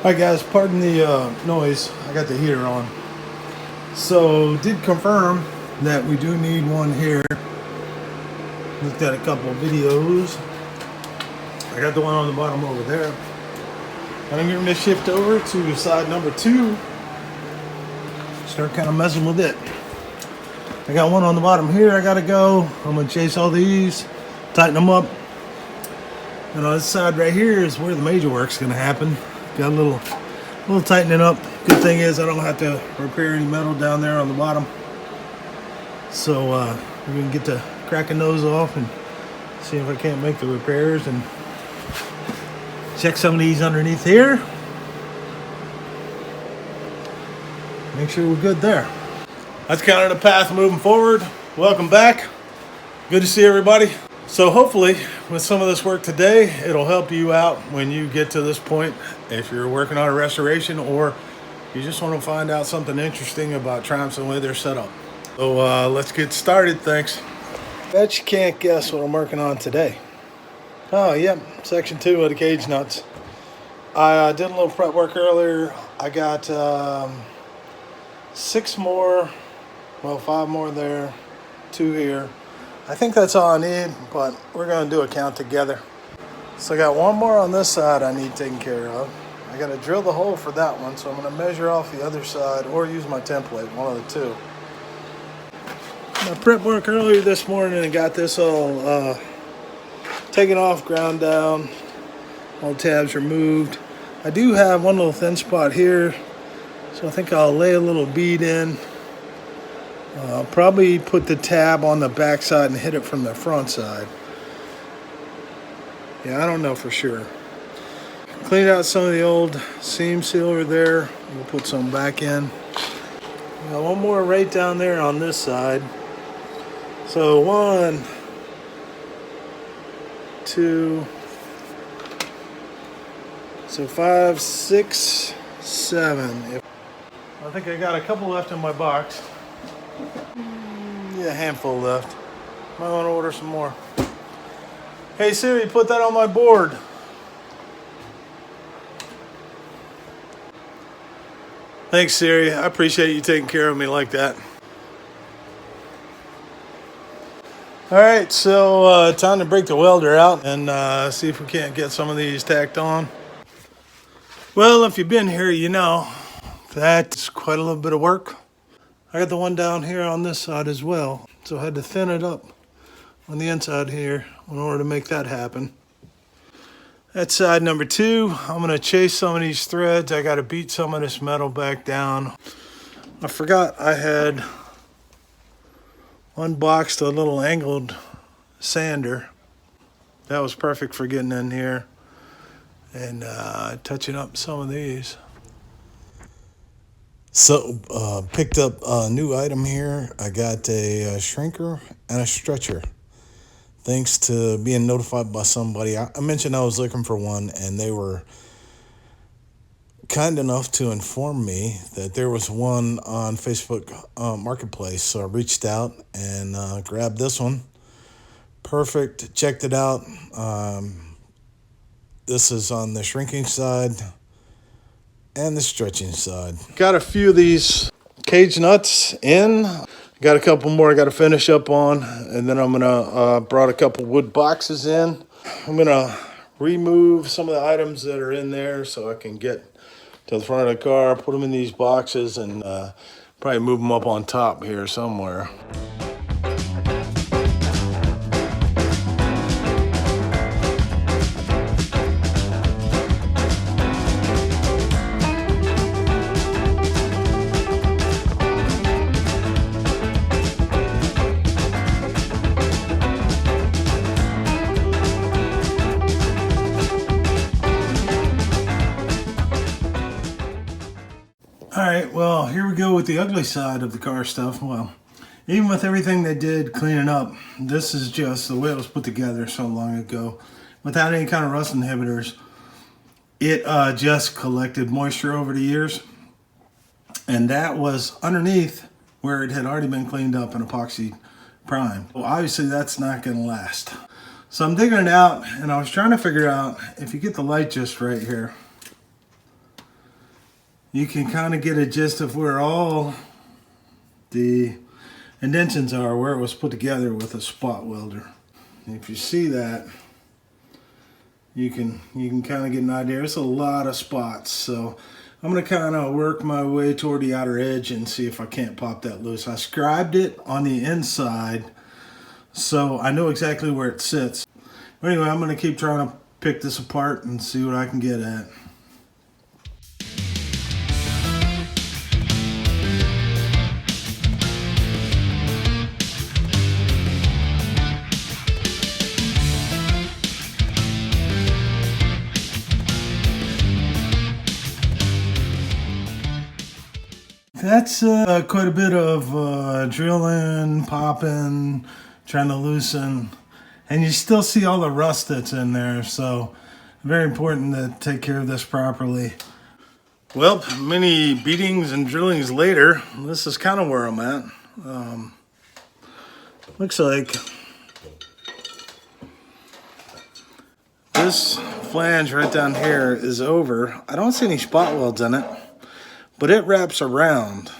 Alright guys, pardon the noise. I got the heater on. So, did confirm that we do need one here. Looked at a couple of videos. I got the one on the bottom over there. And I'm going to shift over to side number 2. Start kind of messing with it. I got one on the bottom here. I got to go. I'm going to chase all these, tighten them up. And on this side right here is where the major work's going to happen. Got a little tightening up. Good thing is I don't have to repair any metal down there on the bottom. So we're going to get to cracking those off and see if I can't make the repairs and check some of these underneath here. Make sure we're good there. That's kind of the path moving forward. Welcome back. Good to see everybody. So hopefully with some of this work today, it'll help you out when you get to this point. If you're working on a restoration or you just want to find out something interesting about Triumphs and the way they're set up. So let's get started. Thanks. Bet you can't guess what I'm working on today. Oh, yep. Section 2 of the cage nuts. I did a little prep work earlier. I got 6 more, well, 5 more there, 2 here. I think that's all I need, but we're going to do a count together. So I got 1 more on this side I need taken care of. I got to drill the hole for that one, so I'm going to measure off the other side or use my template, one of the two. My prep work earlier this morning and got this all taken off, ground down, all tabs removed. I do have one little thin spot here, so I think I'll lay a little bead in. I'll probably put the tab on the back side and hit it from the front side. Yeah, I don't know for sure. Cleaned out some of the old seam sealer there. We'll put some back in. Got 1 more right down there on this side. So 1, 2, so 5, 6, 7. I think I got a couple left in my box. Yeah, a handful left. Might want to order some more. Hey Siri, put that on my board. Thanks Siri, I appreciate you taking care of me like that. Alright, so time to break the welder out and see if we can't get some of these tacked on. Well, if you've been here, you know that's quite a little bit of work. I got the one down here on this side as well, so I had to thin it up on the inside here in order to make that happen. That's side number 2. I'm going to chase some of these threads. I got to beat some of this metal back down. I forgot I had unboxed a little angled sander. That was perfect for getting in here and touching up some of these. So, picked up a new item here. I got a shrinker and a stretcher. Thanks to being notified by somebody. I mentioned I was looking for one, and they were kind enough to inform me that there was one on Facebook Marketplace. So I reached out and grabbed this one. Perfect. Checked it out. This is on the shrinking side and the stretching side. Got a few of these cage nuts in. Got a couple more I got to finish up on, and then I'm gonna brought a couple wood boxes in. I'm gonna remove some of the items that are in there so I can get to the front of the car, put them in these boxes, and probably move them up on top here somewhere. Alright, well, here we go with the ugly side of the car stuff. Well, even with everything they did cleaning up, this is just the way it was put together so long ago. Without any kind of rust inhibitors, it just collected moisture over the years. And that was underneath where it had already been cleaned up and epoxy primed. Well, obviously that's not going to last. So I'm digging it out, and I was trying to figure out if you get the light just right here. you can kind of get a gist of where all the indentions are, where it was put together with a spot welder. If you see that, you can kind of get an idea. There's a lot of spots, so I'm going to kind of work my way toward the outer edge and see if I can't pop that loose. I scribed it on the inside, so I know exactly where it sits. Anyway, I'm going to keep trying to pick this apart and see what I can get at. That's quite a bit of drilling, popping, trying to loosen, and you still see all the rust that's in there, so very important to take care of this properly. Well, many beatings and drillings later, this is kind of where I'm at. Looks like this flange right down here is over. I don't see any spot welds in it, but it wraps around,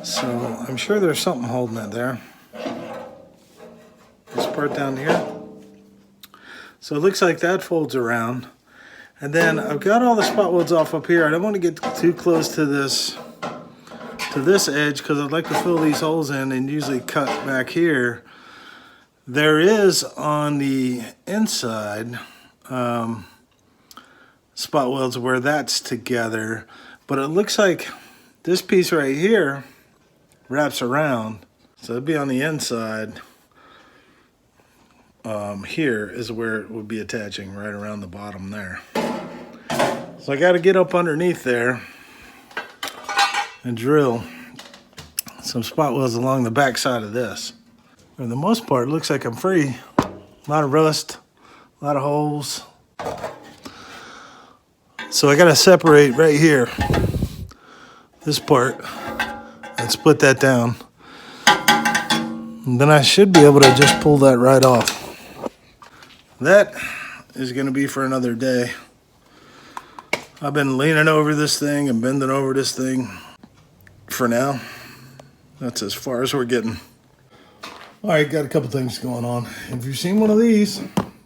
so I'm sure there's something holding it there. This part down here. So it looks like that folds around. And then I've got all the spot welds off up here. I don't want to get too close to this edge because I'd like to fill these holes in and usually cut back here. There is on the inside spot welds where that's together. But it looks like this piece right here wraps around. So it'd be on the inside. Here is where it would be attaching, right around the bottom there. So I got to get up underneath there and drill some spot welds along the back side of this. For the most part, it looks like I'm free. A lot of rust, a lot of holes. So I got to separate right here, this part, and split that down. And then I should be able to just pull that right off. That is going to be for another day. I've been leaning over this thing and bending over this thing for now. That's as far as we're getting. All right, got a couple things going on. If you've seen one of these,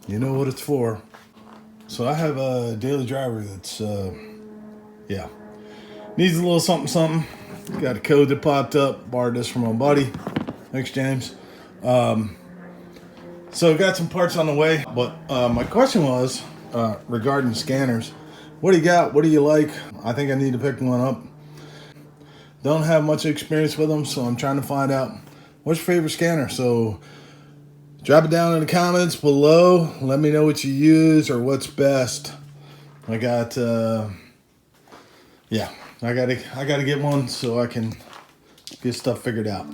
you know what it's for. So I have a daily driver that's, yeah, needs a little something. Got a code that popped up, borrowed this from my buddy. Thanks, James. So got some parts on the way, but my question was regarding scanners. What do you got? What do you like? I think I need to pick one up. Don't have much experience with them, so I'm trying to find out what's your favorite scanner. So drop it down in the comments below. Let me know what you use or what's best. I got, yeah, I gotta get one so I can get stuff figured out.